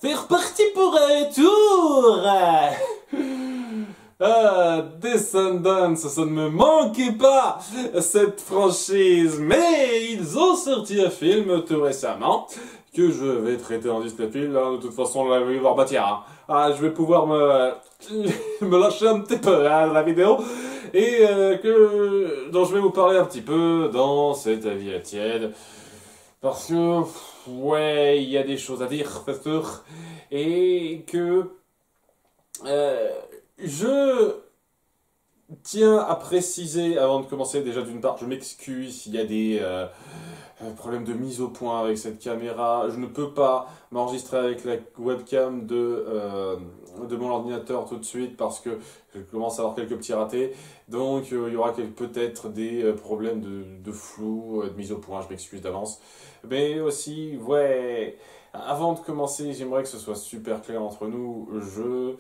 C'est reparti pour un tour. Ah, Descendants, ça ne me manquait pas, cette franchise. Mais ils ont sorti un film tout récemment, que je vais traiter en Disney Film. De toute façon, là, je vais voir bâtir. Je vais pouvoir me lâcher un petit peu dans la vidéo. Et dont je vais vous parler un petit peu dans cet avis à tiède. Parce que, ouais, il y a des choses à dire, c'est sûr. Et que je tiens à préciser, avant de commencer, déjà d'une part, je m'excuse s'il y a des problèmes de mise au point avec cette caméra. Je ne peux pas m'enregistrer avec la webcam de mon ordinateur tout de suite parce que je commence à avoir quelques petits ratés. Donc il y aura peut-être des problèmes de flou, de mise au point, je m'excuse d'avance. Mais aussi, ouais, avant de commencer, j'aimerais que ce soit super clair entre nous. Je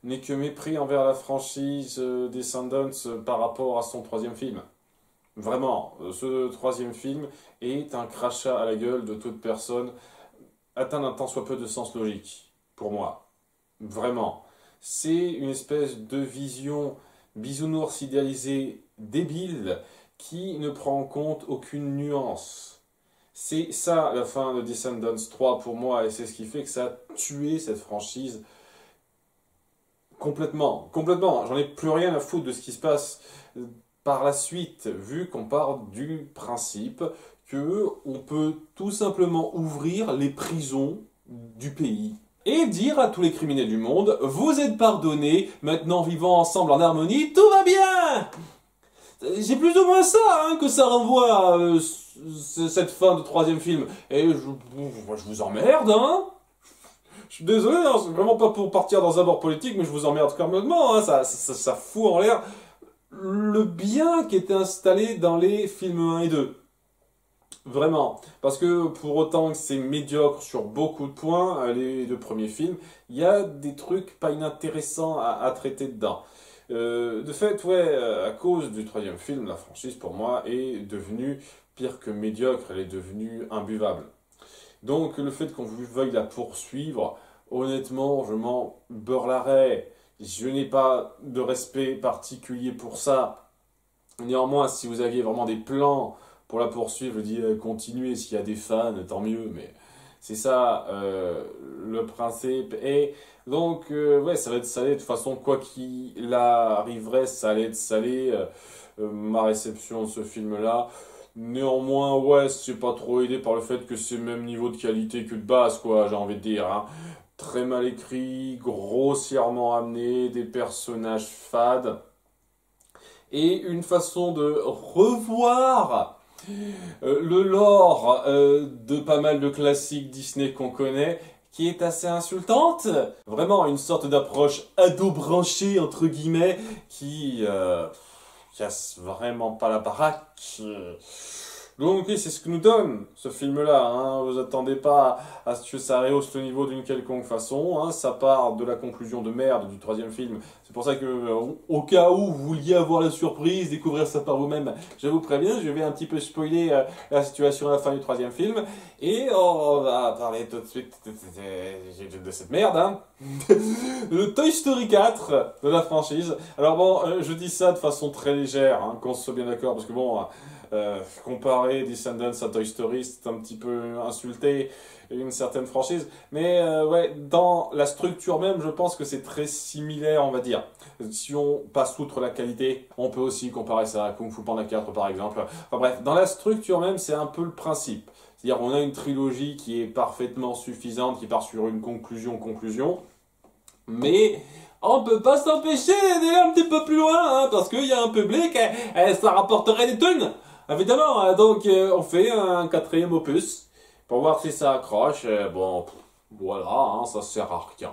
n'ai que mépris envers la franchise Descendants par rapport à son troisième film. Vraiment, ce troisième film est un crachat à la gueule de toute personne atteint d'un tant soit peu de sens logique, pour moi. Vraiment. C'est une espèce de vision bisounours idéalisée débile qui ne prend en compte aucune nuance. C'est ça la fin de Descendants 3 pour moi, et c'est ce qui fait que ça a tué cette franchise complètement. Complètement. J'en ai plus rien à foutre de ce qui se passe par la suite, vu qu'on part du principe que on peut tout simplement ouvrir les prisons du pays et dire à tous les criminels du monde, vous êtes pardonnés, maintenant vivant ensemble en harmonie, tout va bien. C'est plus ou moins ça que ça renvoie à cette fin de troisième film. Et je vous emmerde, Je suis désolé, c'est vraiment pas pour partir dans un bord politique, mais je vous emmerde complètement, ça fout en l'air le bien qui était installé dans les films 1 et 2. Vraiment. Parce que pour autant que c'est médiocre sur beaucoup de points, les deux premiers films, il y a des trucs pas inintéressants à traiter dedans. De fait, ouais, à cause du troisième film, la franchise pour moi est devenue pire que médiocre, elle est devenue imbuvable. Donc le fait qu'on veuille la poursuivre, honnêtement, je m'en beurre l'arrêt. Je n'ai pas de respect particulier pour ça. Néanmoins, si vous aviez vraiment des plans pour la poursuivre, je dis continuez, s'il y a des fans, tant mieux, mais c'est ça le principe. Et donc, ouais, ça va être salé, de toute façon, quoi qu'il arriverait, ça allait être salé, ma réception de ce film-là. Néanmoins, ouais, c'est pas trop aidé par le fait que c'est le même niveau de qualité que de base, quoi, j'ai envie de dire, Très mal écrit, grossièrement amené, des personnages fades, et une façon de revoir le lore de pas mal de classiques Disney qu'on connaît, qui est assez insultante. Vraiment, une sorte d'approche ado-branchée, entre guillemets, qui casse vraiment pas la baraque. Donc oui, c'est ce que nous donne ce film-là. Vous attendez pas à ce que ça rehausse le niveau d'une quelconque façon. Ça part de la conclusion de merde du troisième film. C'est pour ça que, au cas où vous vouliez avoir la surprise, découvrir ça par vous-même, je vous préviens, je vais un petit peu spoiler la situation à la fin du troisième film. Et on va parler tout de suite de cette merde, Le Toy Story 4 de la franchise. Alors bon, je dis ça de façon très légère, qu'on se soit bien d'accord, parce que bon... comparer Descendants à Toy Story, c'est un petit peu insulter une certaine franchise. Mais ouais, dans la structure même, je pense que c'est très similaire, on va dire. Si on passe outre la qualité, on peut aussi comparer ça à Kung Fu Panda 4 par exemple. Enfin bref, dans la structure même, c'est un peu le principe. C'est-à-dire on a une trilogie qui est parfaitement suffisante, qui part sur une conclusion. Mais on peut pas s'empêcher d'aller un petit peu plus loin, parce qu'il y a un public, ça rapporterait des thunes. Évidemment, donc on fait un quatrième opus pour voir si ça accroche. Bon, voilà, ça sert à rien.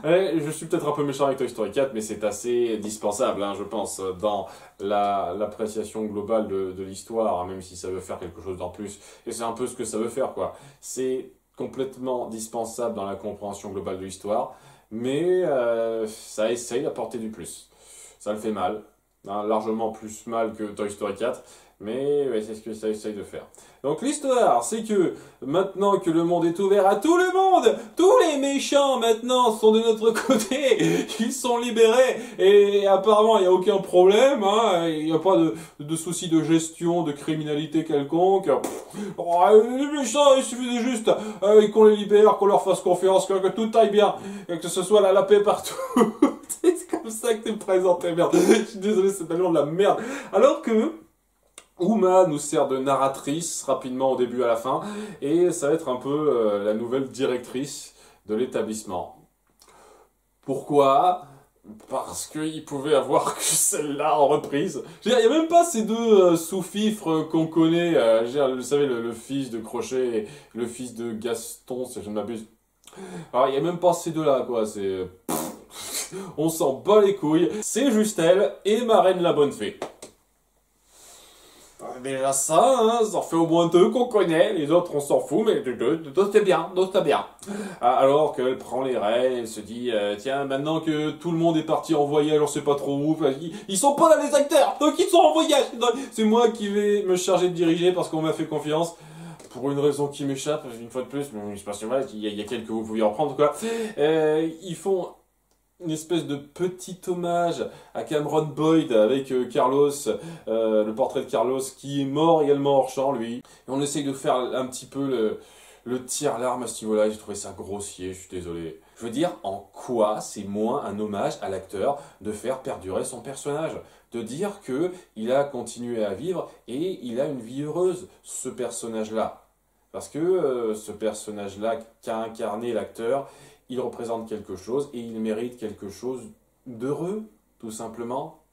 Je suis peut-être un peu méchant avec Toy Story 4, mais c'est assez dispensable, je pense, dans l'appréciation globale de l'histoire, même si ça veut faire quelque chose d'en plus. Et c'est un peu ce que ça veut faire, quoi. C'est complètement dispensable dans la compréhension globale de l'histoire, mais ça essaye d'apporter du plus. Ça le fait mal. hein, largement plus mal que Toy Story 4, mais ouais, c'est ce que ça essaye de faire. Donc l'histoire, c'est que maintenant que le monde est ouvert à tout le monde, tous les méchants maintenant sont de notre côté, ils sont libérés, et apparemment il n'y a aucun problème, hein, il n'y a pas de souci de gestion, de criminalité quelconque. Oh, les méchants, il suffit juste qu'on les libère, qu'on leur fasse confiance, que tout aille bien, et que ce soit la paix partout. C'est comme ça que t'es présenté, merde. Je suis désolé, c'est tellement de la merde. Alors que Uma nous sert de narratrice rapidement au début à la fin, et ça va être un peu la nouvelle directrice de l'établissement. Pourquoi? Parce qu'il pouvait avoir que celle-là en reprise. Je veux dire, il n'y a même pas ces deux sous-fifres qu'on connaît. Je veux dire, vous savez, le fils de Crochet et le fils de Gaston, si je ne m'abuse. Alors, il n'y a même pas ces deux-là, quoi. C'est... On s'en bat les couilles. C'est juste elle et ma reine la bonne fée. Déjà ça, hein, ça en fait au moins deux qu'on connaît, les autres on s'en fout, mais deux c'est bien, deux c'est bien. Alors qu'elle prend les rênes, elle se dit, tiens, maintenant que tout le monde est parti en voyage, on sait pas trop où, ils sont pas là les acteurs, donc ils sont en voyage. C'est moi qui vais me charger de diriger parce qu'on m'a fait confiance. Pour une raison qui m'échappe, une fois de plus, mais c'est pas si mal, il y a quelques vous pouviez en prendre quoi. Ils font une espèce de petit hommage à Cameron Boyd avec Carlos, le portrait de Carlos qui est mort également hors champ lui. Et on essaye de faire un petit peu le tir-larme à ce niveau-là, j'ai trouvé ça grossier, je suis désolé. Je veux dire, en quoi c'est moins un hommage à l'acteur de faire perdurer son personnage? De dire que il a continué à vivre et il a une vie heureuse, ce personnage-là. Parce que ce personnage-là qu'a incarné l'acteur, il représente quelque chose et il mérite quelque chose d'heureux, tout simplement.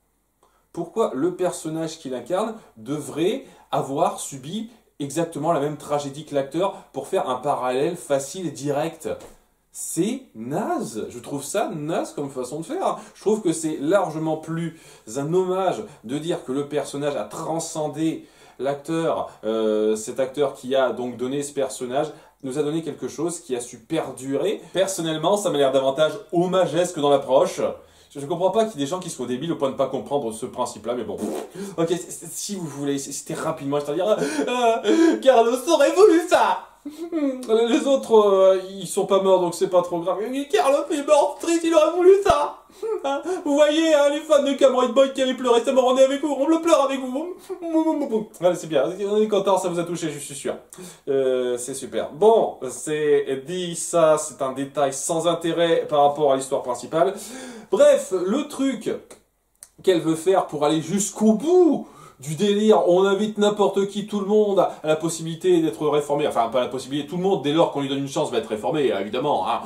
Pourquoi le personnage qu'il incarne devrait avoir subi exactement la même tragédie que l'acteur pour faire un parallèle facile et direct? C'est naze, je trouve ça naze comme façon de faire. Je trouve que c'est largement plus un hommage de dire que le personnage a transcendé l'acteur, cet acteur qui a donc donné ce personnage, nous a donné quelque chose qui a su perdurer. Personnellement, ça m'a l'air davantage hommagesque dans l'approche. Je ne comprends pas qu'il y ait des gens qui soient débiles au point de ne pas comprendre ce principe-là, mais bon. Ok, si vous voulez, c'était rapidement, c'est-à-dire, Carlos aurait voulu ça. Les autres, ils sont pas morts, donc c'est pas trop grave. Carlos est mort, triste, il aurait voulu ça. Vous voyez, hein, les fans de Cameron Boyd qui allaient pleurer, c'est mort, on est avec vous, on le pleure avec vous. Allez, c'est bien, on est content, ça vous a touché, je suis sûr. C'est super. Bon, c'est dit ça, c'est un détail sans intérêt par rapport à l'histoire principale. Bref, le truc qu'elle veut faire pour aller jusqu'au bout du délire, on invite n'importe qui, tout le monde à la possibilité d'être réformé, enfin pas la possibilité, tout le monde dès lors qu'on lui donne une chance va être réformé, évidemment, hein.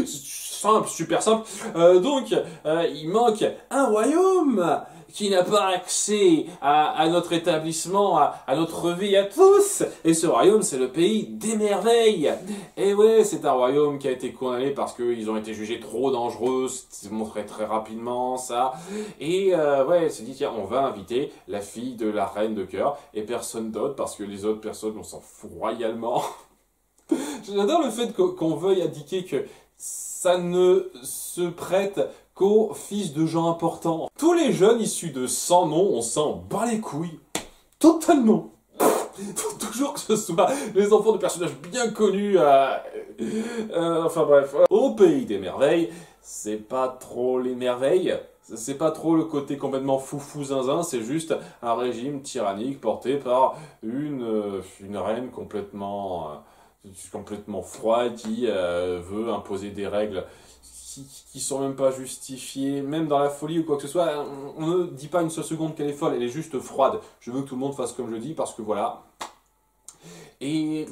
Simple, super simple. Donc, il manque un royaume qui n'a pas accès à notre établissement, à notre vie à tous. Et ce royaume, c'est le pays des merveilles. Et ouais, c'est un royaume qui a été condamné parce qu'ils ont été jugés trop dangereux. C'est montré très rapidement, ça. Et ouais, elle s'est dit, tiens, on va inviter la fille de la reine de cœur et personne d'autre parce que les autres personnes, on s'en fout royalement. J'adore le fait qu'on veuille indiquer que ça ne se prête qu'aux fils de gens importants. Tous les jeunes issus de 100 noms, on s'en bat les couilles. Totalement. Faut toujours que ce soit les enfants de personnages bien connus. Enfin bref. Au pays des merveilles, c'est pas trop les merveilles. C'est pas trop le côté complètement foufou zinzin, c'est juste un régime tyrannique porté par une reine complètement froide qui veut imposer des règles qui sont même pas justifiées, même dans la folie ou quoi que ce soit. On ne dit pas une seule seconde qu'elle est folle, elle est juste froide. Je veux que tout le monde fasse comme je dis parce que voilà. Et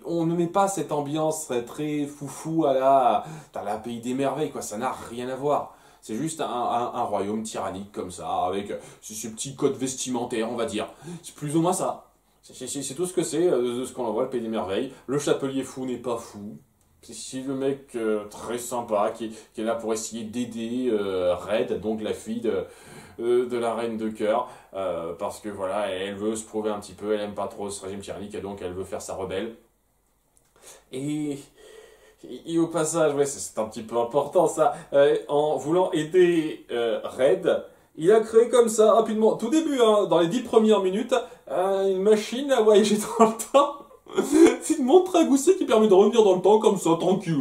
on ne met pas cette ambiance très foufou à la pays des merveilles, quoi. Ça n'a rien à voir. C'est juste un royaume tyrannique comme ça, avec ces petits codes vestimentaires, on va dire. C'est plus ou moins ça. C'est tout ce que c'est de ce qu'on envoie, le pays des merveilles. Le chapelier fou n'est pas fou. C'est le mec très sympa qui est là pour essayer d'aider Red, donc la fille de la reine de cœur, parce que voilà, elle veut se prouver un petit peu, elle aime pas trop ce régime tyrannique et donc elle veut faire sa rebelle. Et au passage, ouais, c'est un petit peu important ça, en voulant aider Red, Il a créé comme ça, rapidement, tout début, hein, dans les 10 premières minutes, une machine à voyager dans le temps. C'est une montre à gousset qui permet de revenir dans le temps comme ça, tranquille.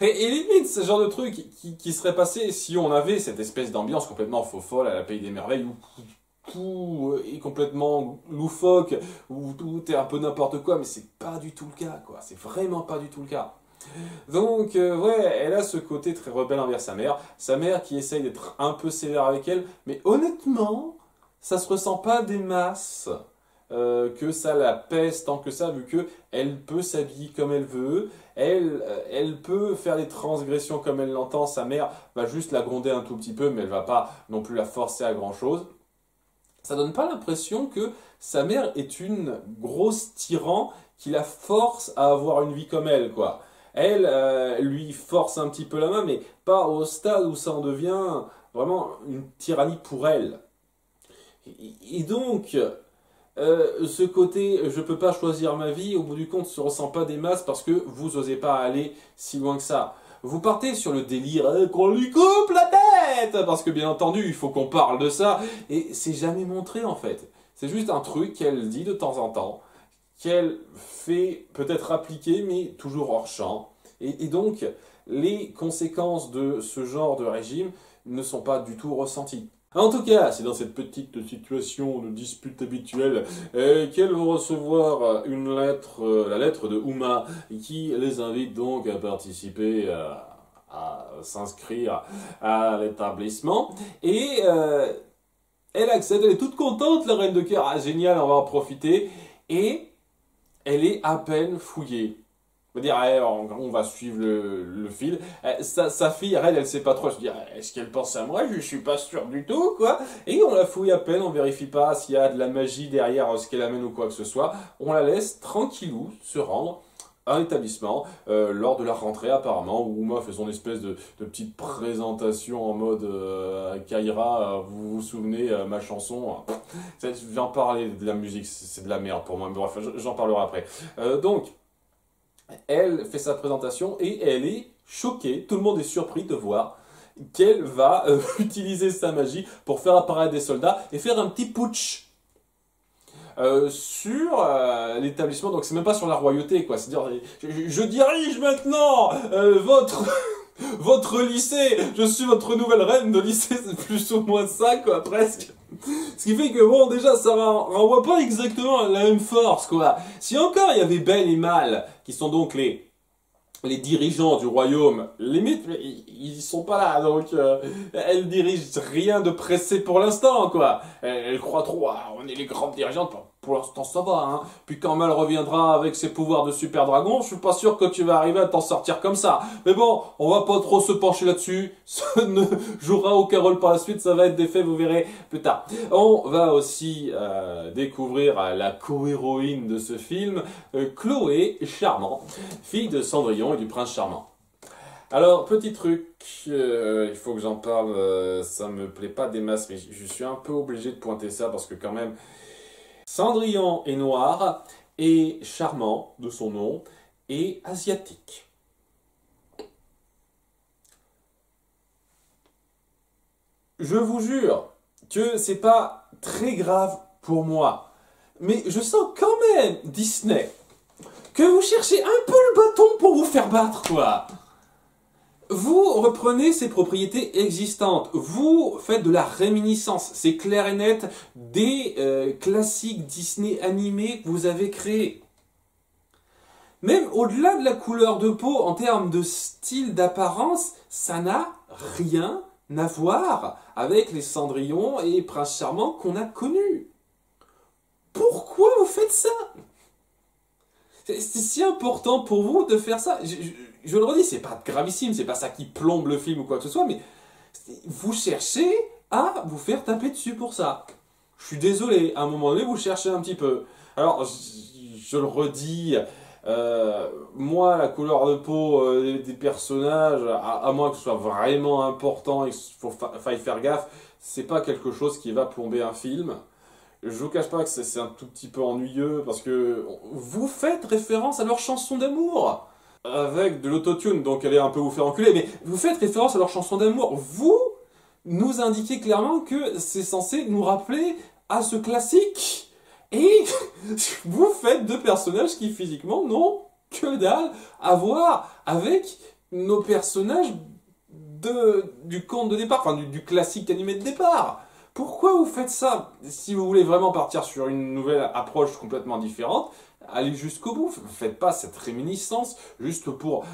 Et limite, ce genre de truc qui serait passé si on avait cette espèce d'ambiance complètement faux-folle à la Pays des Merveilles où tout est complètement loufoque, où tout est un peu n'importe quoi, mais c'est pas du tout le cas, quoi. C'est vraiment pas du tout le cas. Donc, ouais, elle a ce côté très rebelle envers sa mère qui essaye d'être un peu sévère avec elle, mais honnêtement, ça se ressent pas des masses. Que ça la pèse tant que ça, vu que elle peut s'habiller comme elle veut, elle peut faire des transgressions comme elle l'entend, sa mère va juste la gronder un tout petit peu, mais elle va pas non plus la forcer à grand chose. Ça donne pas l'impression que sa mère est une grosse tyran qui la force à avoir une vie comme elle, quoi. Elle lui force un petit peu la main, mais pas au stade où ça en devient vraiment une tyrannie pour elle. Et donc, ce côté je peux pas choisir ma vie, au bout du compte, se ressent pas des masses parce que vous osez pas aller si loin que ça. Vous partez sur le délire qu'on lui coupe la tête, parce que bien entendu, il faut qu'on parle de ça, et c'est jamais montré en fait. C'est juste un truc qu'elle dit de temps en temps, qu'elle fait peut-être appliquer, mais toujours hors champ. Et donc, les conséquences de ce genre de régime ne sont pas du tout ressenties. En tout cas, c'est dans cette petite situation de dispute habituelle qu'elles vont recevoir une lettre, la lettre de Uma, qui les invite donc à participer, à s'inscrire à l'établissement. Et elle accepte, elle est toute contente, la reine de cœur. Ah, génial, on va en profiter. Et elle est à peine fouillée. On va dire, on va suivre le fil. Sa fille, elle sait pas trop. Je veux dire, est-ce qu'elle pense à moi? Je suis pas sûr du tout, quoi. Et on la fouille à peine, on vérifie pas s'il y a de la magie derrière ce qu'elle amène ou quoi que ce soit. On la laisse tranquillou se rendre à l'établissement lors de la rentrée apparemment, où Uma fait son espèce de petite présentation en mode Kaira, vous vous souvenez, ma chanson, je vais en parler de la musique, c'est de la merde pour moi, mais bref, j'en parlerai après. Donc, elle fait sa présentation et elle est choquée, tout le monde est surpris de voir qu'elle va utiliser sa magie pour faire apparaître des soldats et faire un petit putsch sur l'établissement. Donc c'est même pas sur la royauté, quoi. C'est-à-dire, je dirige maintenant votre lycée, je suis votre nouvelle reine de lycée, c'est plus ou moins ça, quoi, presque. Ce qui fait que, bon, déjà, ça renvoie pas exactement la même force, quoi. Si encore il y avait Belle et Mal, qui sont donc les dirigeants du royaume, limite, mais ils sont pas là, donc elle dirige rien de pressé pour l'instant, quoi. Elle croit trop, ah, on est les grandes dirigeantes, pour l'instant ça va, hein. Puis quand Mal reviendra avec ses pouvoirs de super dragon, je suis pas sûr que tu vas arriver à t'en sortir comme ça. Mais bon, on va pas trop se pencher là-dessus, ça ne jouera aucun rôle par la suite, ça va être des faits, vous verrez plus tard. On va aussi découvrir la co-héroïne de ce film, Chloé Charmant, fille de Cendrillon et du prince charmant. Alors, petit truc, il faut que j'en parle, ça me plaît pas des masses, mais je suis un peu obligé de pointer ça parce que quand même, Cendrillon est noir et Charmant, de son nom, est asiatique. Je vous jure que c'est pas très grave pour moi, mais je sens quand même, Disney, que vous cherchez un peu le bâton pour vous faire battre, quoi. Vous reprenez ces propriétés existantes, vous faites de la réminiscence, c'est clair et net, des classiques Disney animés que vous avez créés. Même au-delà de la couleur de peau, en termes de style, d'apparence, ça n'a rien à voir avec les Cendrillon et Prince Charmant qu'on a connus. Pourquoi vous faites ça? C'est si important pour vous de faire ça. Je le redis, c'est pas gravissime, c'est pas ça qui plombe le film ou quoi que ce soit, mais vous cherchez à vous faire taper dessus pour ça. Je suis désolé, à un moment donné, vous cherchez un petit peu. Alors, je le redis, moi, la couleur de peau des personnages, à moins que ce soit vraiment important et qu'il faille faire gaffe, c'est pas quelque chose qui va plomber un film. Je vous cache pas que c'est un tout petit peu ennuyeux parce que vous faites référence à leur chanson d'amour avec de l'autotune, donc allez un peu vous faire enculer, mais vous faites référence à leur chanson d'amour. Vous nous indiquer clairement que c'est censé nous rappeler à ce classique. Et vous faites deux personnages qui physiquement n'ont que dalle à voir avec nos personnages du conte de départ, enfin du classique animé de départ. Pourquoi vous faites ça? Si vous voulez vraiment partir sur une nouvelle approche complètement différente, allez jusqu'au bout. Faites pas cette réminiscence juste pour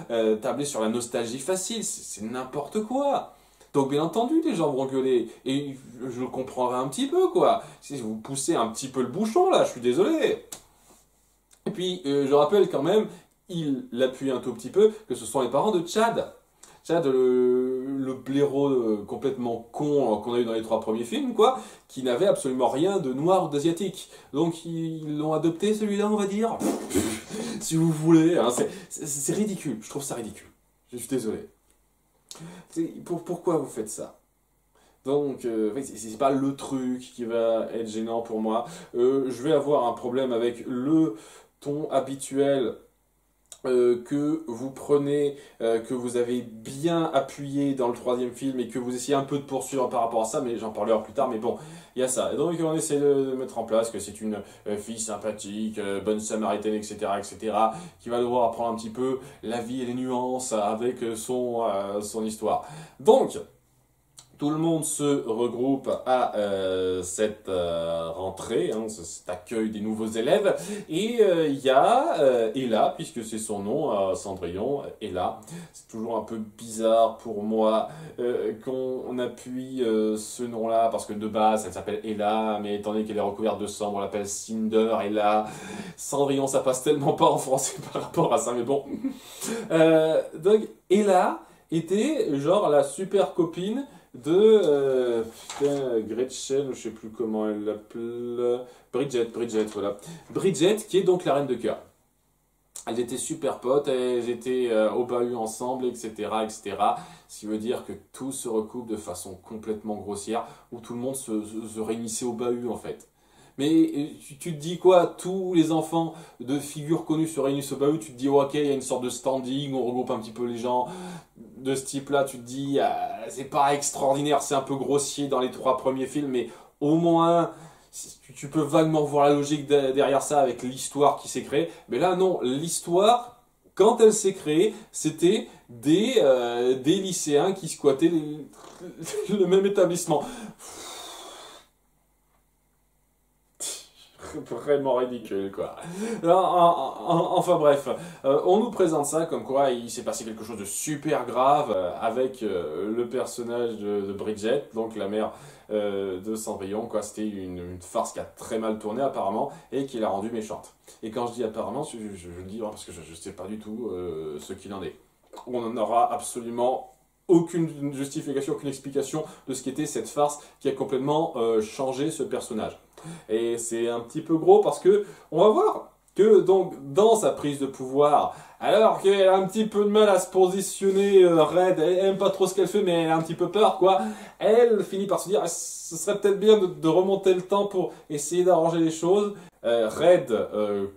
tabler sur la nostalgie facile. C'est n'importe quoi. Donc bien entendu, les gens vont gueuler. Et je le comprendrai un petit peu, quoi. Si vous poussez un petit peu le bouchon, là, je suis désolé. Et puis, je rappelle quand même, il l'appuie un tout petit peu, que ce sont les parents de Chad. Chad, le blaireau complètement con qu'on a eu dans les 3 premiers films, quoi, qui n'avait absolument rien de noir ou d'asiatique. Donc ils l'ont adopté celui-là, on va dire. Si vous voulez, hein, c'est ridicule, je trouve ça ridicule. Je suis désolé. Pourquoi vous faites ça? Donc, c'est pas le truc qui va être gênant pour moi. Je vais avoir un problème avec le ton habituel que vous prenez, que vous avez bien appuyé dans le 3e film et que vous essayez un peu de poursuivre par rapport à ça, mais j'en parlerai plus tard, mais bon, il y a ça. Et donc on essaie de mettre en place que c'est une fille sympathique, bonne samaritaine, etc., etc., qui va devoir apprendre un petit peu la vie et les nuances avec son histoire. Donc, tout le monde se regroupe à cette rentrée, hein, cet accueil des nouveaux élèves. Et il y a Ella, puisque c'est son nom, Cendrillon, Ella. C'est toujours un peu bizarre pour moi qu'on appuie ce nom-là, parce que de base, elle s'appelle Ella, mais étant donné qu'elle est recouverte de sang, on l'appelle Cinder, Ella. Cendrillon, ça passe tellement pas en français par rapport à ça, mais bon. Donc, Ella était genre la super copine de Gretchen, je sais plus comment elle l'appelle, Bridget, voilà. Bridget, qui est donc la reine de cœur. Elles étaient super potes, elles étaient au bahut ensemble, etc., etc. Ce qui veut dire que tout se recoupe de façon complètement grossière, où tout le monde se réunissait au bahut, en fait. Mais tu te dis quoi? Tous les enfants de figures connues se réunissent au bahut, tu te dis ok, il y a une sorte de standing, on regroupe un petit peu les gens de ce type-là, tu te dis c'est pas extraordinaire, c'est un peu grossier dans les 3 premiers films, mais au moins tu peux vaguement voir la logique derrière ça avec l'histoire qui s'est créée. Mais là non, l'histoire, quand elle s'est créée, c'était des lycéens qui squattaient le même établissement. Vraiment ridicule, quoi. Enfin bref, on nous présente ça comme quoi il s'est passé quelque chose de super grave avec le personnage de Bridget, donc la mère de Cendrillon, quoi. C'était une farce qui a très mal tourné apparemment et qui l'a rendue méchante. Et quand je dis apparemment, je le dis parce que je ne sais pas du tout ce qu'il en est. On n'en aura absolument aucune justification, aucune explication de ce qu'était cette farce qui a complètement changé ce personnage. Et c'est un petit peu gros parce que on va voir que donc dans sa prise de pouvoir, alors qu'elle a un petit peu de mal à se positionner raide, elle aime pas trop ce qu'elle fait mais elle a un petit peu peur quoi, elle finit par se dire ce serait peut-être bien de remonter le temps pour essayer d'arranger les choses. Red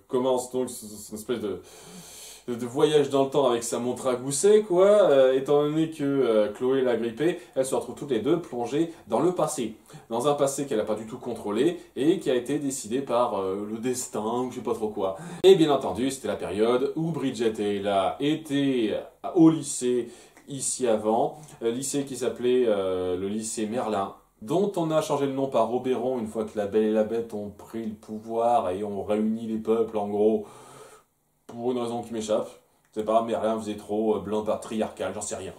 commence donc son espèce de voyage dans le temps avec sa montre à gousset, quoi, étant donné que Chloé l'a grippée, elles se retrouvent toutes les deux plongées dans le passé. Dans un passé qu'elle n'a pas du tout contrôlé et qui a été décidé par le destin ou je sais pas trop quoi. Et bien entendu, c'était la période où Bridget et Ella étaient au lycée ici avant, lycée qui s'appelait le lycée Merlin, dont on a changé le nom par Oberon une fois que la Belle et la Bête ont pris le pouvoir et ont réuni les peuples en gros. Pour une raison qui m'échappe. Je sais pas, Merlin faisait trop blanc patriarcal, j'en sais rien.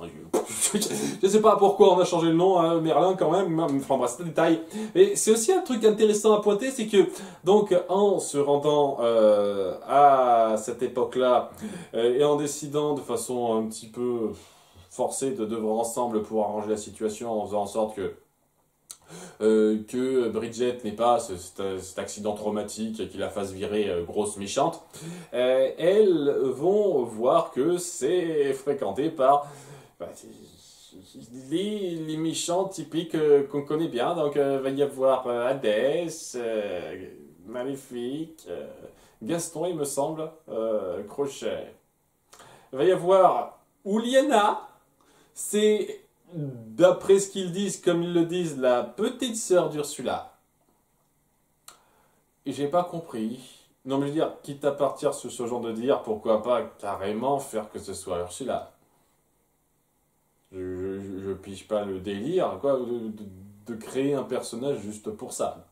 Je sais pas pourquoi on a changé le nom, hein, Merlin quand même, enfin bref, c'est un détail. Mais c'est aussi un truc intéressant à pointer, c'est que, donc, en se rendant à cette époque-là, et en décidant de façon un petit peu forcée de devoir ensemble pour arranger la situation, en faisant en sorte que Bridget n'ait pas cet accident traumatique qui la fasse virer grosse méchante, elles vont voir que c'est fréquenté par les méchants typiques qu'on connaît bien. Donc il va y avoir Hadès, Maléfique, Gaston il me semble, Crochet. Il va y avoir Ouliana, c'est d'après ce qu'ils disent, comme ils le disent, la petite sœur d'Ursula. Et j'ai pas compris. Non, mais je veux dire, quitte à partir sur ce genre de dire, pourquoi pas carrément faire que ce soit Ursula. Je pige pas le délire, quoi, de créer un personnage juste pour ça.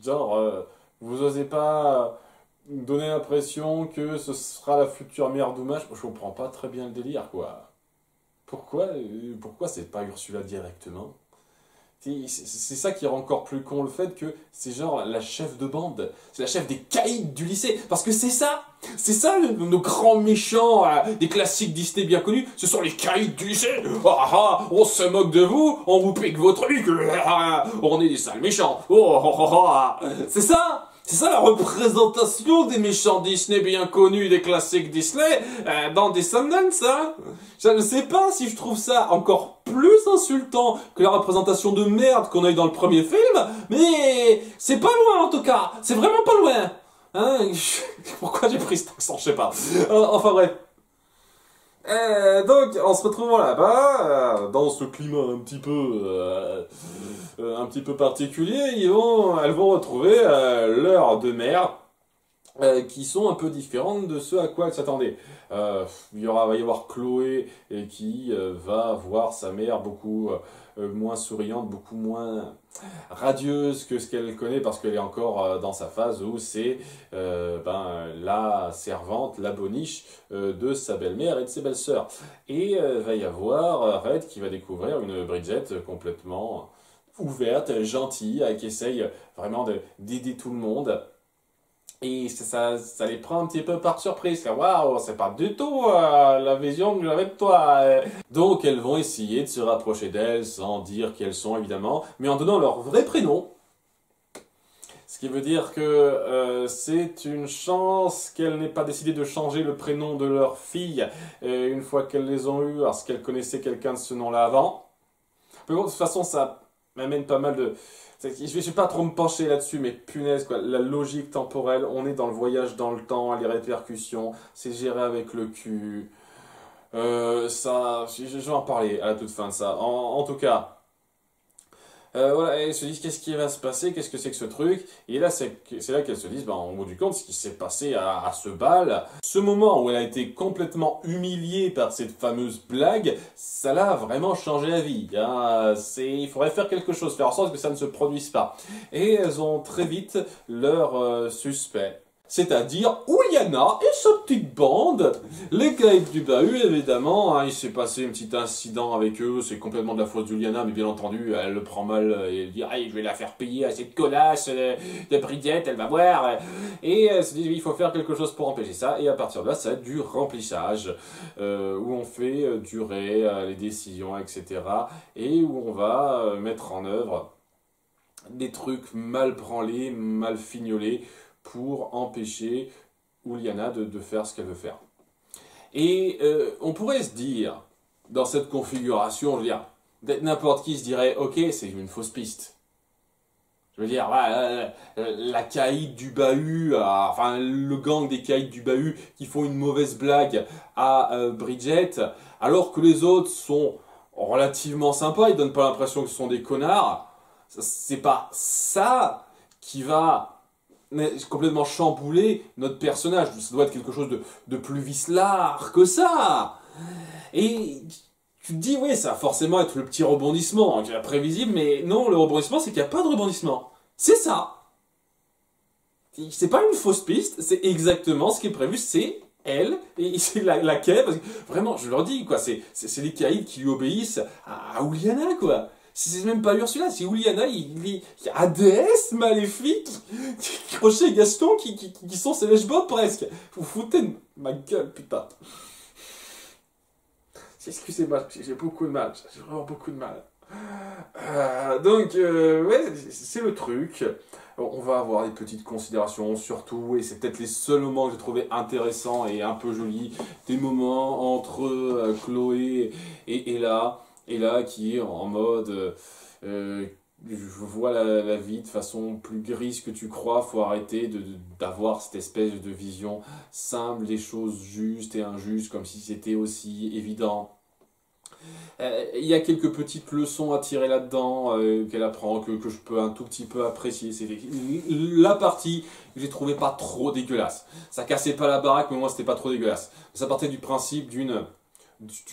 Genre, vous osez pas donner l'impression que ce sera la future mère d'Hommage. Je comprends pas très bien le délire, quoi. Pourquoi c'est pas Ursula directement? C'est ça qui rend encore plus con le fait que c'est genre la chef de bande, c'est la chef des caïds du lycée, parce que c'est ça nos grands méchants des classiques Disney bien connus, ce sont les caïds du lycée. Ah, ah, on se moque de vous, on vous pique vos trucs, on est des sales méchants. C'est ça la représentation des méchants Disney bien connus des classiques Disney dans Descendants, hein. Je ne sais pas si je trouve ça encore plus insultant que la représentation de merde qu'on a eu dans le premier film, mais c'est pas loin en tout cas, c'est vraiment pas loin. Hein. Pourquoi j'ai pris cet accent, je sais pas. Enfin bref. Donc, en se retrouvant là-bas, dans ce climat un petit peu particulier, elles vont retrouver leurs deux mères, qui sont un peu différentes de ce à quoi elles s'attendaient. Va y avoir Chloé qui va voir sa mère beaucoup moins souriante, beaucoup moins radieuse que ce qu'elle connaît parce qu'elle est encore dans sa phase où c'est la servante, la boniche de sa belle-mère et de ses belles-sœurs. Et va y avoir Red qui va découvrir une Bridget complètement ouverte, gentille, qui essaye vraiment d'aider tout le monde. Et ça les prend un petit peu par surprise. Waouh, c'est pas du tout la vision que j'avais de toi. Donc elles vont essayer de se rapprocher d'elle sans dire qui elles sont évidemment, mais en donnant leur vrai prénom. Ce qui veut dire que c'est une chance qu'elles n'aient pas décidé de changer le prénom de leur fille une fois qu'elles les ont eues, parce qu'elles connaissaient quelqu'un de ce nom-là avant. Mais bon, de toute façon, ça m'amène pas mal de... Je vais pas trop me pencher là-dessus, mais punaise, quoi. La logique temporelle, on est dans le voyage dans le temps, les répercussions, c'est géré avec le cul. Je vais en parler à la toute fin de ça. En tout cas, voilà, elles se disent qu'est-ce qui va se passer, qu'est-ce que c'est que ce truc, et là c'est là qu'elles se disent, en bout du compte, ce qui s'est passé à ce bal, ce moment où elle a été complètement humiliée par cette fameuse blague, ça l'a vraiment changé la vie. Hein. Il faudrait faire quelque chose, faire en sorte que ça ne se produise pas. Et elles ont très vite leur suspect. C'est-à-dire Uliana et sa petite bande. Les caïds du bahut, évidemment, hein, il s'est passé un petit incident avec eux, c'est complètement de la faute d'Uliana, mais bien entendu, elle le prend mal et elle dit « Ah, je vais la faire payer à cette connasse de Bridget, elle va voir !» Et elle se dit « Il faut faire quelque chose pour empêcher ça », et à partir de là, ça va être du remplissage, où on fait durer les décisions, etc., et où on va mettre en œuvre des trucs mal branlés, mal fignolés, pour empêcher Uliana de faire ce qu'elle veut faire. Et on pourrait se dire, dans cette configuration, je veux dire, n'importe qui se dirait, ok, c'est une fausse piste. Je veux dire, la caïd du bahut, enfin le gang des caïds du bahut qui font une mauvaise blague à Bridget, alors que les autres sont relativement sympas, ils donnent pas l'impression que ce sont des connards. C'est pas ça qui va complètement chambouler notre personnage. Ça doit être quelque chose de plus vicelard que ça. Et tu te dis, oui, ça va forcément être le petit rebondissement, prévisible, mais non, le rebondissement, c'est qu'il n'y a pas de rebondissement. C'est ça. C'est pas une fausse piste, c'est exactement ce qui est prévu, c'est elle, et c'est laquelle, parce que vraiment, je leur dis, quoi, c'est les caïds qui lui obéissent à Uliana, quoi. C'est même pas Ursula, c'est Uliana, il y a Hadès, Maléfique, Crochet et Gaston qui sont ses lèche-bottes presque. Vous foutez de ma gueule, putain. Excusez-moi, j'ai beaucoup de mal, j'ai vraiment beaucoup de mal. Ouais, c'est le truc. On va avoir des petites considérations, surtout, et c'est peut-être les seuls moments que j'ai trouvé intéressants et un peu jolis, des moments entre Chloé et Ella. Et là, qui est en mode, je vois la vie de façon plus grise que tu crois, faut arrêter d'avoir cette espèce de vision simple des choses justes et injustes, comme si c'était aussi évident. Il y a quelques petites leçons à tirer là-dedans qu'elle apprend, que je peux un tout petit peu apprécier. C'est la partie que j'ai trouvé pas trop dégueulasse. Ça cassait pas la baraque, mais moi c'était pas trop dégueulasse. Ça partait du principe d'une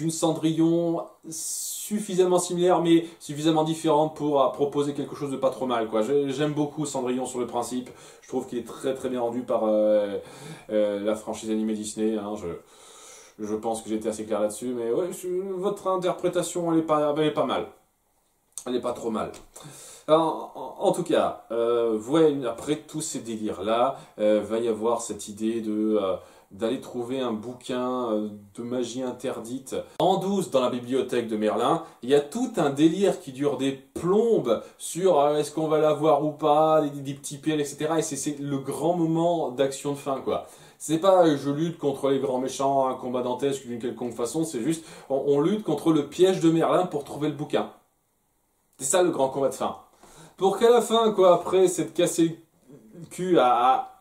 Cendrillon suffisamment similaire mais suffisamment différente pour proposer quelque chose de pas trop mal, quoi. J'aime beaucoup Cendrillon sur le principe. Je trouve qu'il est très très bien rendu par la franchise animée Disney, hein. Je pense que j'ai été assez clair là-dessus, mais ouais, votre interprétation, elle est pas mal. Elle est pas trop mal. Alors, en tout cas, ouais, après tous ces délires-là, va y avoir cette idée d'aller trouver un bouquin de magie interdite en douce dans la bibliothèque de Merlin. Il y a tout un délire qui dure des plombes sur est-ce qu'on va l'avoir ou pas, des petits PL, etc. Et c'est le grand moment d'action de fin, quoi. C'est pas je lutte contre les grands méchants, un combat dantesque d'une quelconque façon, c'est juste on lutte contre le piège de Merlin pour trouver le bouquin. C'est ça le grand combat de fin. Pour qu'à la fin, quoi, après s'être cassé le cul à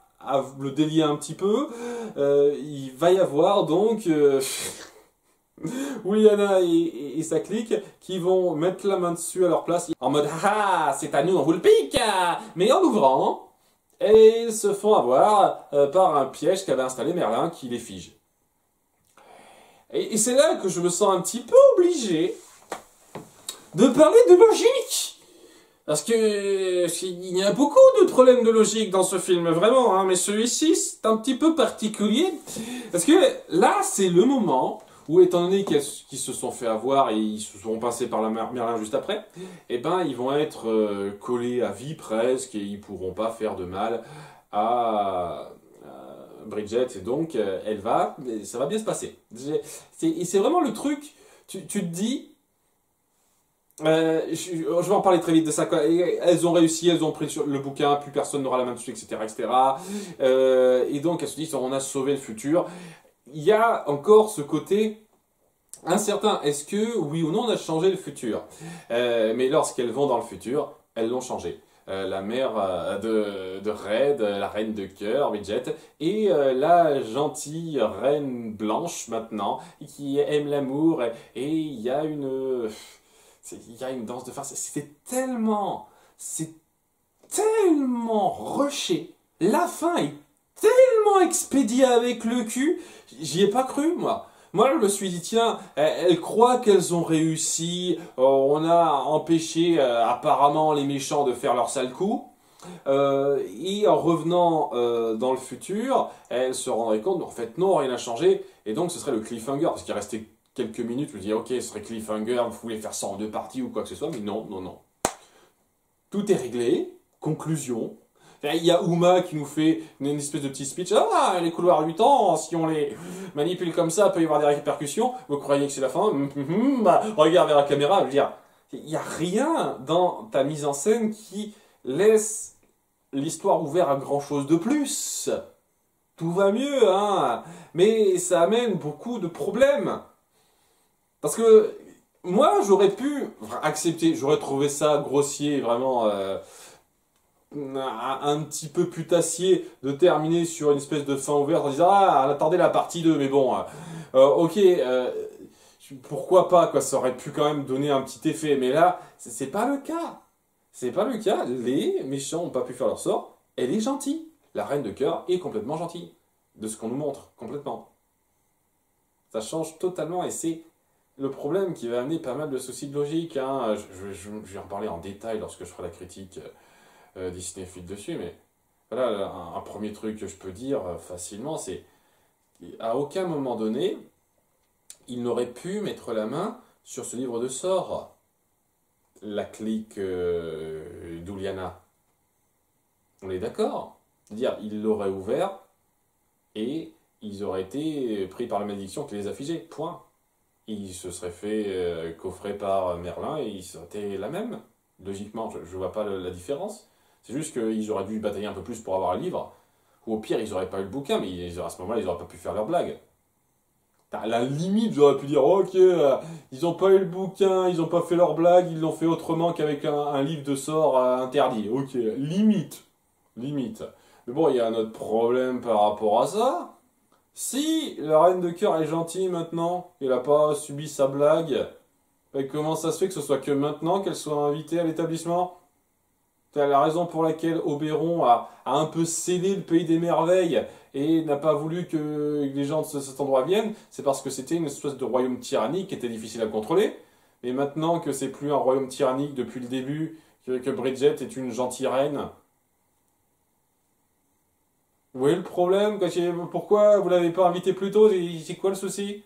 le délier un petit peu, il va y avoir donc Uliana et sa clique qui vont mettre la main dessus à leur place en mode ah, c'est à nous, on vous le pique, mais en ouvrant. Et ils se font avoir par un piège qu'avait installé Merlin qui les fige. Et c'est là que je me sens un petit peu obligé de parler de logique. Parce que il y a beaucoup de problèmes de logique dans ce film, vraiment, hein, mais celui-ci, c'est un petit peu particulier. Parce que là, c'est le moment où, étant donné qu'ils se sont fait avoir et ils se sont passés par la Merlin juste après, eh ben, ils vont être collés à vie presque et ils pourront pas faire de mal à Bridget. Et donc, ça va bien se passer. C'est vraiment le truc, tu te dis... je vais en parler très vite de ça, quoi. Elles ont réussi, elles ont pris le bouquin, plus personne n'aura la main dessus, etc., etc. Et donc elles se disent, on a sauvé le futur. Il y a encore ce côté incertain. Est-ce que, oui ou non, on a changé le futur? Mais lorsqu'elles vont dans le futur, elles l'ont changé. La mère de Red, la reine de cœur, Bridget, et la gentille reine blanche maintenant, qui aime l'amour, et il y a il y a une danse de farce. C'est tellement rushé. La fin est tellement expédiée avec le cul. J'y ai pas cru, moi. Moi, je me suis dit, tiens, elles croient qu'elles ont réussi. On a empêché apparemment les méchants de faire leur sale coup. Et en revenant dans le futur, elles se rendraient compte, en fait, non, rien n'a changé. Et donc, ce serait le cliffhanger, parce qu'il restait quelques minutes, je me dis, ok, ce serait cliffhanger, vous voulez faire ça en 2 parties ou quoi que ce soit, mais non, non, non. Tout est réglé, conclusion. Il y a Uma qui nous fait une espèce de petit speech. Ah, les couloirs 8 ans, si on les manipule comme ça, il peut y avoir des répercussions. Vous croyez que c'est la fin? Bah, regarde vers la caméra, je veux dire, il n'y a rien dans ta mise en scène qui laisse l'histoire ouverte à grand chose de plus. Tout va mieux, hein, mais ça amène beaucoup de problèmes. Parce que moi, j'aurais pu accepter, j'aurais trouvé ça grossier, vraiment un petit peu putassier de terminer sur une espèce de fin ouverte en disant ah, attendez la partie 2, mais bon, ok, pourquoi pas, quoi, ça aurait pu quand même donner un petit effet, mais là, c'est pas le cas. C'est pas le cas, les méchants n'ont pas pu faire leur sort, elle est gentille. La reine de cœur est complètement gentille, de ce qu'on nous montre, complètement. Ça change totalement et c'est le problème qui va amener pas mal de soucis de logique, hein. Je vais en parler en détail lorsque je ferai la critique Disney Fit dessus, mais voilà, un premier truc que je peux dire facilement, c'est à aucun moment donné, il n'aurait pu mettre la main sur ce livre de sorts, la clique d'Uliana. On est d'accord? C'est-à-dire, il l'aurait ouvert et ils auraient été pris par la malédiction qui les a figés, point. Il se serait fait coffrer par Merlin et il serait été la même. Logiquement, je ne vois pas la différence. C'est juste qu'ils auraient dû batailler un peu plus pour avoir le livre. Ou au pire, ils n'auraient pas eu le bouquin, mais à ce moment-là, ils n'auraient pas pu faire leur blague. À la limite, j'aurais pu dire, ok, ils n'ont pas eu le bouquin, ils n'ont pas fait leur blague, ils l'ont fait autrement qu'avec un livre de sorts interdit. Ok, limite. Limite. Mais bon, il y a un autre problème par rapport à ça. Si la reine de cœur est gentille maintenant, qu'elle n'a pas subi sa blague, Et comment ça se fait que ce soit que maintenant qu'elle soit invitée à l'établissement? C'est la raison pour laquelle Oberon a un peu cédé le pays des merveilles et n'a pas voulu que les gens de cet endroit viennent, c'est parce que c'était une espèce de royaume tyrannique qui était difficile à contrôler. Et maintenant que c'est plus un royaume tyrannique depuis le début, que Bridget est une gentille reine, où est le problème? Pourquoi vous l'avez pas invité plus tôt? C'est quoi le souci?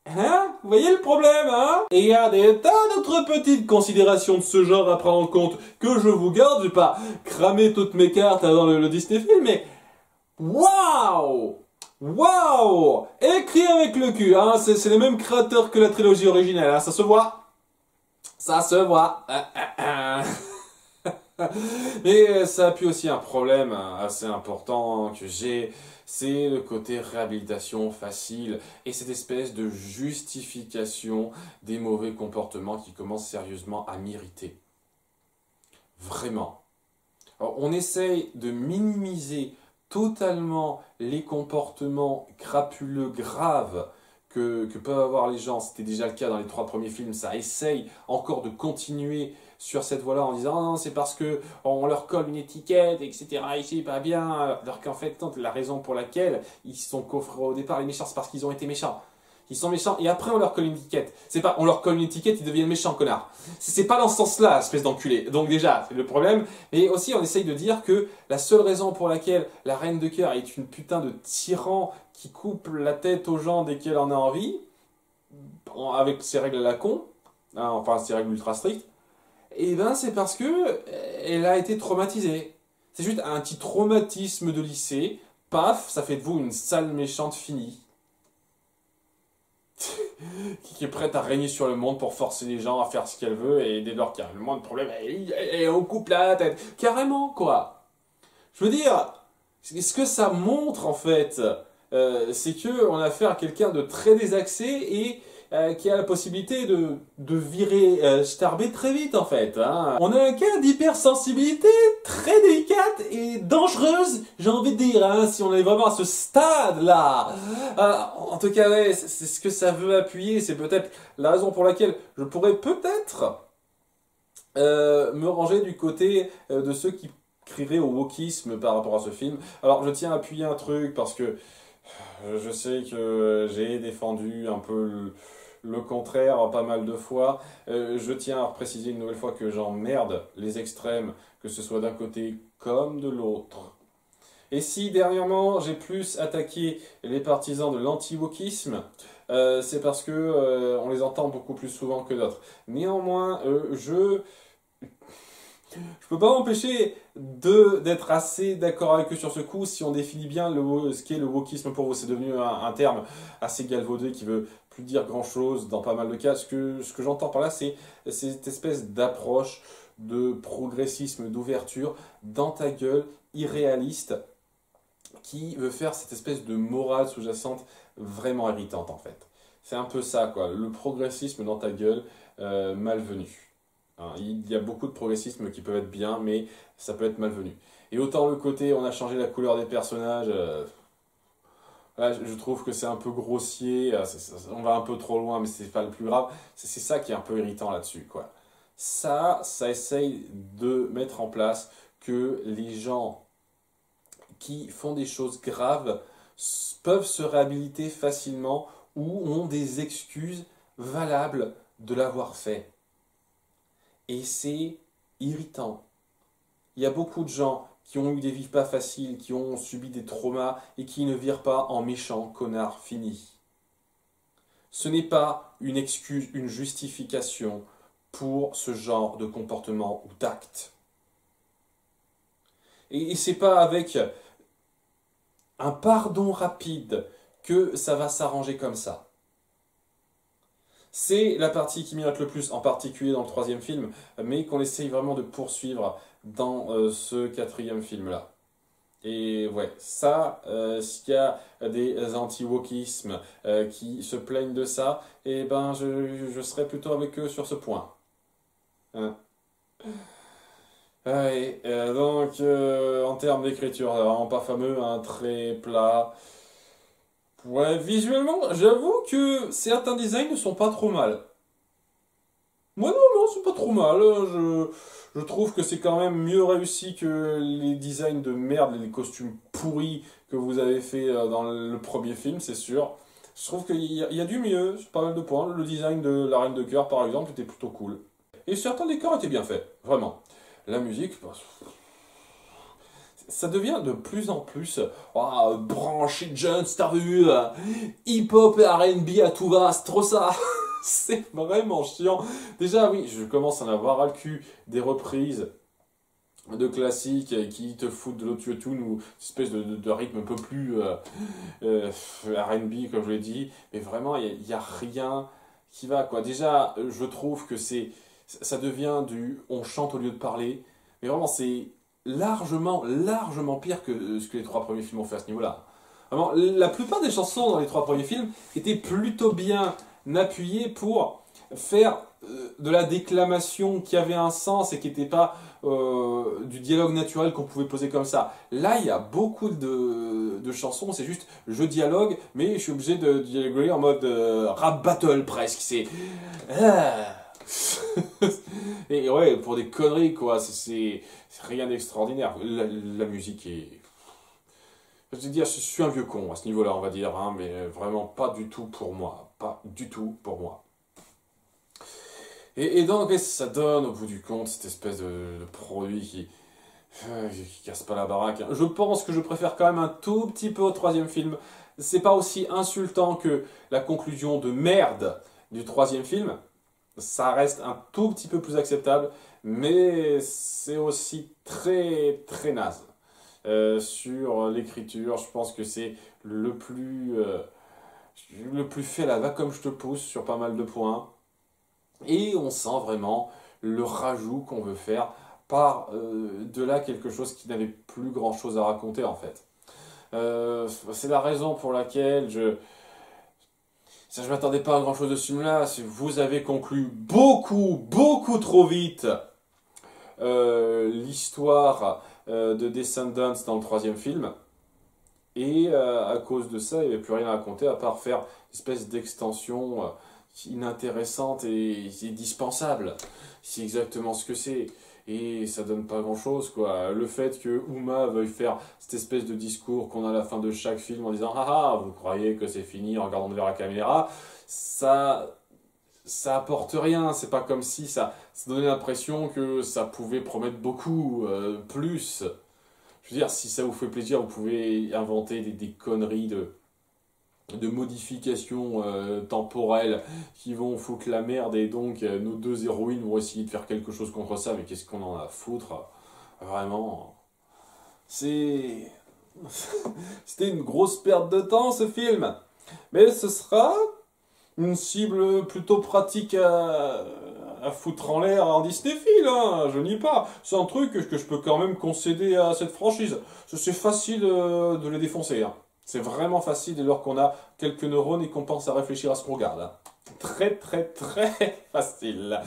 Hein? Vous voyez le problème, hein? Et il y a des tas d'autres petites considérations de ce genre à prendre en compte que je vous garde. Je vais pas cramer toutes mes cartes avant le Disney film, mais waouh! Waouh! Écrit avec le cul, hein? C'est les mêmes créateurs que la trilogie originale, hein? Ça se voit? Ça se voit. Mais ça appuie aussi un problème assez important que j'ai, c'est le côté réhabilitation facile et cette espèce de justification des mauvais comportements qui commencent sérieusement à m'irriter. Vraiment. Alors, on essaye de minimiser totalement les comportements crapuleux graves que peuvent avoir les gens. C'était déjà le cas dans les 3 premiers films. Ça essaye encore de continuer sur cette voie-là en disant non, c'est parce que on leur colle une étiquette, etc. Et c'est pas bien. Alors qu'en fait, la raison pour laquelle ils sont coffrés au départ, les méchants, c'est parce qu'ils ont été méchants. Ils sont méchants et après on leur colle une étiquette. C'est pas on leur colle une étiquette, ils deviennent méchants, connard. C'est pas dans ce sens-là, espèce d'enculé. Donc déjà, c'est le problème. Et aussi, on essaye de dire que la seule raison pour laquelle la reine de cœur est une putain de tyran qui coupe la tête aux gens dès qu'elle en a envie, avec ses règles à la con, hein, enfin ses règles ultra strictes, et ben c'est parce que elle a été traumatisée. C'est juste un petit traumatisme de lycée. Paf, ça fait de vous une sale méchante finie. Qui est prête à régner sur le monde pour forcer les gens à faire ce qu'elle veut et dès lors qu'il y a le moins de problèmes, et on coupe la tête. Carrément, quoi. Je veux dire, ce que ça montre en fait, c'est que on a affaire à quelqu'un de très désaxé et qui a la possibilité de virer Starbé très vite en fait, hein. On a un cas d'hypersensibilité très délicate et dangereuse, j'ai envie de dire, hein, si on est vraiment à ce stade-là. En tout cas, ouais, c'est ce que ça veut appuyer, c'est peut-être la raison pour laquelle je pourrais peut-être me ranger du côté de ceux qui crieraient au wokisme par rapport à ce film. Alors, je tiens à appuyer un truc parce que je sais que j'ai défendu un peu le contraire pas mal de fois. Je tiens à préciser une nouvelle fois que j'emmerde les extrêmes, que ce soit d'un côté comme de l'autre. Et si dernièrement j'ai plus attaqué les partisans de l'anti-wokisme, c'est parce que on les entend beaucoup plus souvent que d'autres. Néanmoins, je peux pas m'empêcher d'être assez d'accord avec eux sur ce coup si on définit bien ce qu'est le wokisme pour vous. C'est devenu un terme assez galvaudé qui veut plus dire grand-chose dans pas mal de cas. Ce que j'entends par là, c'est cette espèce d'approche de progressisme, d'ouverture, dans ta gueule, irréaliste, qui veut faire cette espèce de morale sous-jacente vraiment irritante en fait. C'est un peu ça, quoi. Le progressisme dans ta gueule, malvenu. Hein, il y a beaucoup de progressisme qui peuvent être bien, mais ça peut être malvenu. Et autant le côté, on a changé la couleur des personnages, là, je trouve que c'est un peu grossier, on va un peu trop loin, mais c'est pas le plus grave. C'est ça qui est un peu irritant là-dessus, quoi. Ça essaye de mettre en place que les gens qui font des choses graves peuvent se réhabiliter facilement ou ont des excuses valables de l'avoir fait. Et c'est irritant. Il y a beaucoup de gens qui ont eu des vies pas faciles, qui ont subi des traumas et qui ne virent pas en méchants connards finis. Ce n'est pas une excuse, une justification pour ce genre de comportement ou d'acte. Et c'est pas avec un pardon rapide que ça va s'arranger comme ça. C'est la partie qui m'irrite le plus, en particulier dans le 3e film, mais qu'on essaye vraiment de poursuivre dans ce 4e film-là. Et ouais, ça, s'il y a des anti-wokismes qui se plaignent de ça, eh ben je serai plutôt avec eux sur ce point. Hein. Ouais, donc en termes d'écriture, vraiment pas fameux, hein, très plat. Ouais, visuellement, j'avoue que certains designs ne sont pas trop mal. Moi, non, non, c'est pas trop mal. Je trouve que c'est quand même mieux réussi que les designs de merde, les costumes pourris que vous avez fait dans le premier film, c'est sûr. Je trouve qu'il y a du mieux, sur pas mal de points. Le design de la Reine de Cœur, par exemple, était plutôt cool. Et certains décors étaient bien faits, vraiment. La musique, bah, ça devient de plus en plus branché Jones, t'as vu, hip-hop et R&B à tout va, c'est trop ça. C'est vraiment chiant. Déjà, oui, je commence à en avoir ras le cul des reprises de classiques qui te foutent de l'autotune ou une espèce de rythme un peu plus R&B, comme je l'ai dit. Mais vraiment, il y a rien qui va, quoi. Déjà, je trouve que ça devient du on chante au lieu de parler. Mais vraiment, c'est largement pire que ce que les trois premiers films ont fait à ce niveau-là. Vraiment, la plupart des chansons dans les trois premiers films étaient plutôt bien appuyées pour faire de la déclamation qui avait un sens et qui n'était pas du dialogue naturel qu'on pouvait poser comme ça. Là, il y a beaucoup de chansons, c'est juste je dialogue, mais je suis obligé de dialoguer en mode rap battle presque. C'est. Ah. Et ouais, pour des conneries, quoi. C'est rien d'extraordinaire. La musique est. Je veux dire, je suis un vieux con à ce niveau-là, on va dire, hein, mais vraiment pas du tout pour moi. Pas du tout pour moi. Et donc, qu'est-ce que ça donne au bout du compte, cette espèce de produit qui casse pas la baraque. Je pense que je préfère quand même un tout petit peu au troisième film. C'est pas aussi insultant que la conclusion de merde du troisième film. Ça reste un tout petit peu plus acceptable, mais c'est aussi très naze. Sur l'écriture, je pense que c'est le plus fait là, va comme je te pousse sur pas mal de points. Et on sent vraiment le rajout qu'on veut faire par de là quelque chose qui n'avait plus grand chose à raconter en fait. C'est la raison pour laquelle je m'attendais pas à grand chose de ce film-là. Vous avez conclu beaucoup trop vite l'histoire de Descendants dans le troisième film. Et à cause de ça, il n'y avait plus rien à raconter à part faire une espèce d'extension inintéressante et dispensable. C'est exactement ce que c'est. Et ça donne pas grand chose, quoi. Le fait que Uma veuille faire cette espèce de discours qu'on a à la fin de chaque film en disant ah vous croyez que c'est fini en regardant vers la caméra, ça apporte rien. C'est pas comme si ça donnait l'impression que ça pouvait promettre beaucoup plus. Je veux dire, si ça vous fait plaisir, vous pouvez inventer des conneries de modifications temporelles qui vont foutre la merde et donc nos deux héroïnes vont essayer de faire quelque chose contre ça, mais qu'est-ce qu'on en a à foutre? Vraiment, c'est... C'était une grosse perte de temps ce film, mais ce sera une cible plutôt pratique à foutre en l'air en Disneyphile, hein, je nie pas. C'est un truc que je peux quand même concéder à cette franchise. C'est facile de les défoncer, hein. C'est vraiment facile dès lors qu'on a quelques neurones et qu'on pense à réfléchir à ce qu'on regarde, hein. Très facile.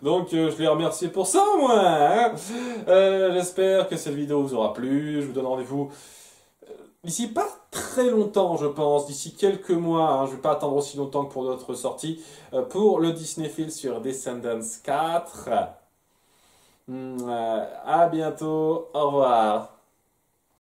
Donc je les remercie pour ça, moi, hein. J'espère que cette vidéo vous aura plu. Je vous donne rendez-vous d'ici pas très longtemps, je pense, d'ici quelques mois, hein, je ne vais pas attendre aussi longtemps que pour d'autres sorties, pour le Disneyfield sur Descendants 4. À bientôt, au revoir.